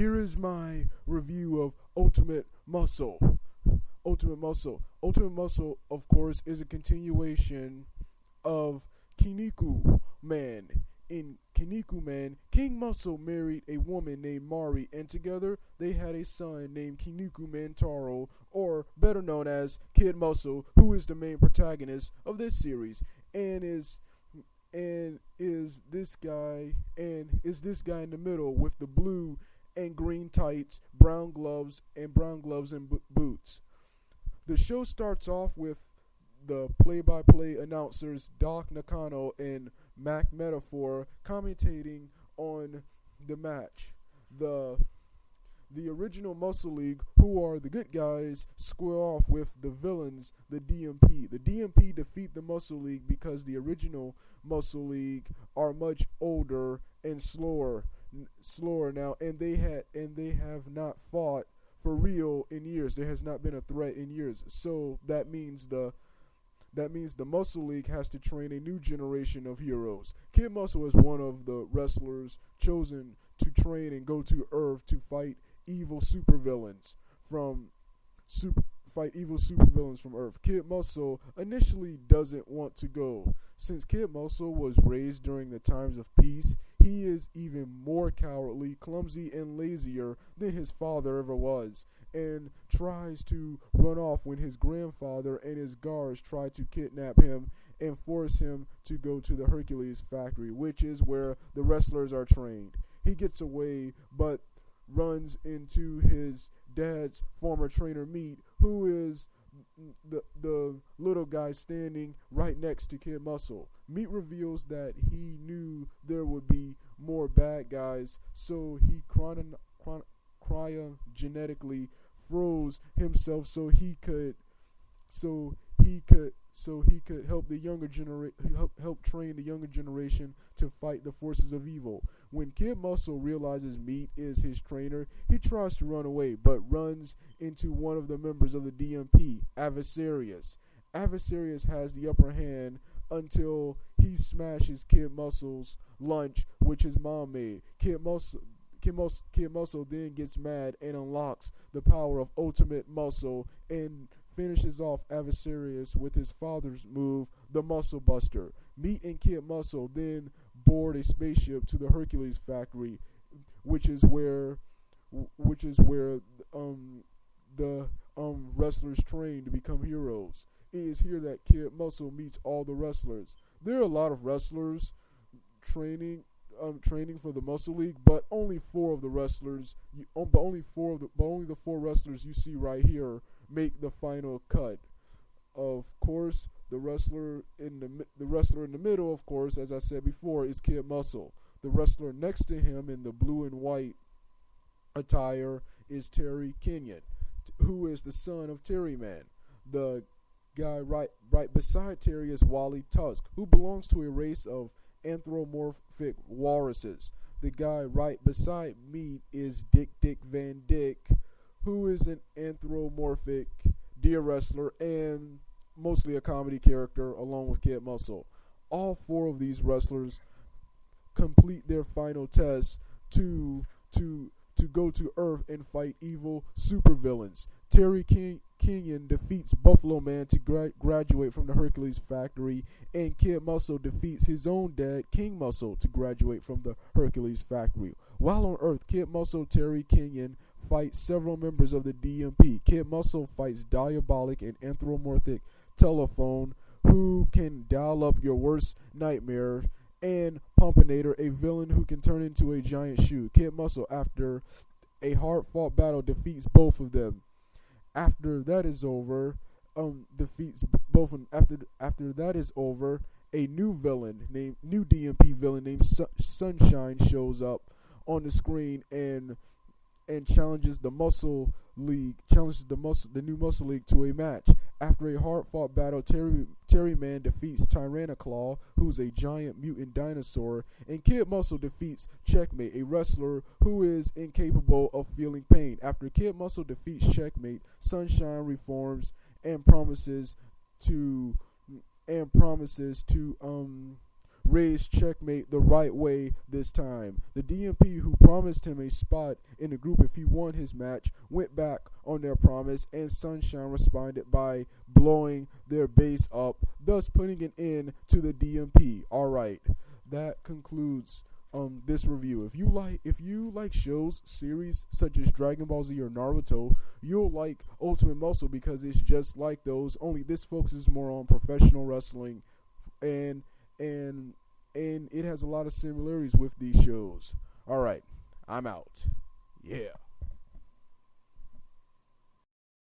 here is my review of Ultimate Muscle. Ultimate Muscle. Ultimate Muscle, of course, is a continuation of Kinnikuman. In Kinnikuman, King Muscle married a woman named Mari, and together they had a son named Kinnikuman Taro, or better known as Kid Muscle, who is the main protagonist of this series, and is this guy in the middle with the blue and green tights, brown gloves and boots. The show starts off with the play-by-play announcers Doc Nakano and Mac Metaphor commentating on the match. The original Muscle League, who are the good guys, square off with the villains, the DMP. The DMP defeat the Muscle League because the original Muscle League are much older and slower now, and they have not fought for real in years. There has not been a threat in years. So that means the Muscle League has to train a new generation of heroes. Kid Muscle is one of the wrestlers chosen to train and go to Earth to fight evil supervillains from Earth. Kid Muscle initially doesn't want to go. Since Kid Muscle was raised during the times of peace, he is even more cowardly, clumsy, and lazier than his father ever was, and tries to run off when his grandfather and his guards try to kidnap him and force him to go to the Hercules factory, which is where the wrestlers are trained. He gets away, but runs into his dad's former trainer Meat, who is the little guy standing right next to Kid Muscle. Meat reveals that he knew there would be more bad guys, so he cryogenetically froze himself so he could help train the younger generation to fight the forces of evil. When Kid Muscle realizes Meat is his trainer, he tries to run away, but runs into one of the members of the DMP, Avicerius. Avicerius has the upper hand until he smashes Kid Muscle's lunch, which his mom made. Kid Muscle then gets mad and unlocks the power of Ultimate Muscle and finishes off Avicerius with his father's move, the Muscle Buster. Meat and Kid Muscle then board a spaceship to the Hercules factory, which is where the wrestlers train to become heroes. It is here that Kid Muscle meets all the wrestlers. There are a lot of wrestlers training for the Muscle League, but only four of the wrestlers, only the four wrestlers you see right here make the final cut. Of course, the wrestler in the middle, of course, as I said before, is Kid Muscle. The wrestler next to him in the blue and white attire is Terry Kenyon, who is the son of Terry Man. The guy right beside Terry is Wally Tusk, who belongs to a race of anthropomorphic walruses. The guy right beside me is Dick Van Dyke, who is an anthropomorphic deer wrestler and mostly a comedy character along with Kid Muscle. All four of these wrestlers complete their final test to go to Earth and fight evil supervillains. Terry Kenyon defeats Buffalo Man to graduate from the Hercules factory, and Kid Muscle defeats his own dad, King Muscle, to graduate from the Hercules factory. While on Earth, Kid Muscle, Terry Kenyon fights several members of the DMP. Kid Muscle fights Diabolic and Anthropomorphic Telephone, who can dial up your worst nightmare, and Pumpinator, a villain who can turn into a giant shoe. Kid Muscle, after a hard-fought battle, defeats both of them. After that is over, After that is over, a new DMP villain named Sunshine shows up on the screen and challenges the Muscle League, the new Muscle League to a match. After a hard-fought battle, Terry Man defeats Tyranniclaw, who's a giant mutant dinosaur, and Kid Muscle defeats Checkmate, a wrestler who is incapable of feeling pain. After Kid Muscle defeats Checkmate, Sunshine reforms and promises to raised checkmate the right way this time. The DMP, who promised him a spot in the group if he won his match, went back on their promise, and Sunshine responded by blowing their base up, thus putting an end to the DMP. Alright, that concludes this review. If you like shows, series such as Dragon Ball Z or Naruto, you'll like Ultimate Muscle because it's just like those, only this focuses more on professional wrestling, and it has a lot of similarities with these shows. Alright, I'm out. Yeah.